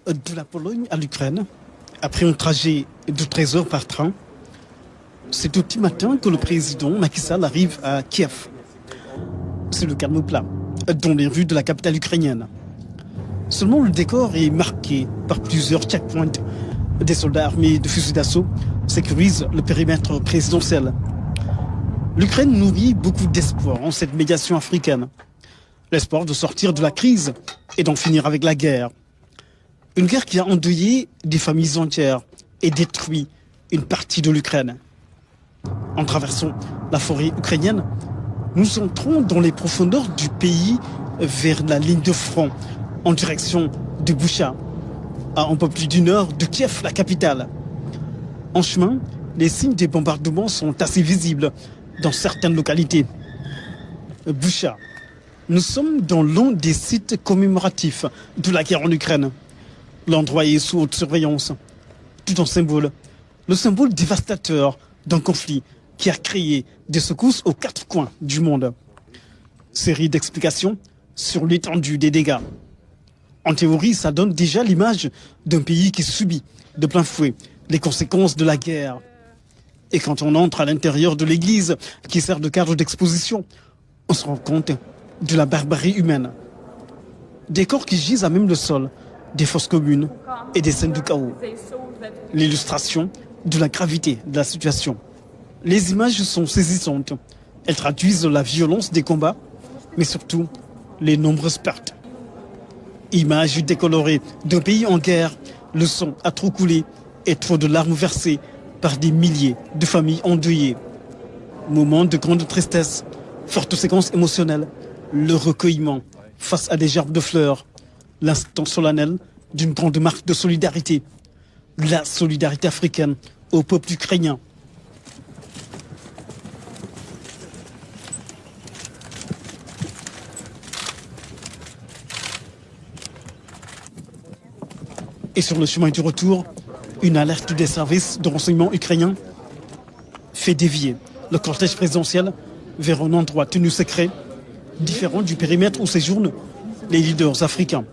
de la Pologne à l'Ukraine, après un trajet de 13 heures par train, c'est au petit matin que le président Macky Sall arrive à Kiev. C'est le calme plat dans les rues de la capitale ukrainienne. Seulement le décor est marqué par plusieurs checkpoints. Des soldats armés de fusils d'assaut sécurisent le périmètre présidentiel. L'Ukraine nourrit beaucoup d'espoir en cette médiation africaine. L'espoir de sortir de la crise et d'en finir avec la guerre. Une guerre qui a endeuillé des familles entières et détruit une partie de l'Ukraine. En traversant la forêt ukrainienne, nous entrons dans les profondeurs du pays vers la ligne de front, en direction de Boucha, à un peu plus d'une heure de Kiev, la capitale. En chemin, les signes des bombardements sont assez visibles dans certaines localités. Boucha. Nous sommes dans l'un des sites commémoratifs de la guerre en Ukraine. L'endroit est sous haute surveillance. Tout en symbole. Le symbole dévastateur d'un conflit qui a créé des secousses aux quatre coins du monde. Série d'explications sur l'étendue des dégâts. En théorie, ça donne déjà l'image d'un pays qui subit de plein fouet les conséquences de la guerre. Et quand on entre à l'intérieur de l'église qui sert de cadre d'exposition, on se rend compte de la barbarie humaine. Des corps qui gisent à même le sol, des fosses communes et des scènes de chaos. L'illustration de la gravité de la situation. Les images sont saisissantes. Elles traduisent la violence des combats, mais surtout les nombreuses pertes. Images décolorées d'un pays en guerre, le sang a trop coulé et trop de larmes versées par des milliers de familles endeuillées. Moment de grande tristesse, forte séquence émotionnelle, le recueillement face à des gerbes de fleurs, l'instant solennel d'une grande marque de solidarité, la solidarité africaine au peuple ukrainien. Et sur le chemin du retour, une alerte des services de renseignement ukrainiens fait dévier le cortège présidentiel vers un endroit tenu secret, différent du périmètre où séjournent les leaders africains.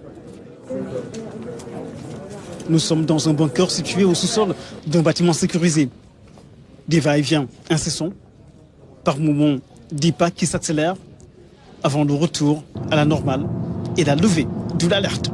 Nous sommes dans un bunker situé au sous-sol d'un bâtiment sécurisé. Des va-et-vient incessants, par moments des pas qui s'accélèrent, avant le retour à la normale et la levée de l'alerte.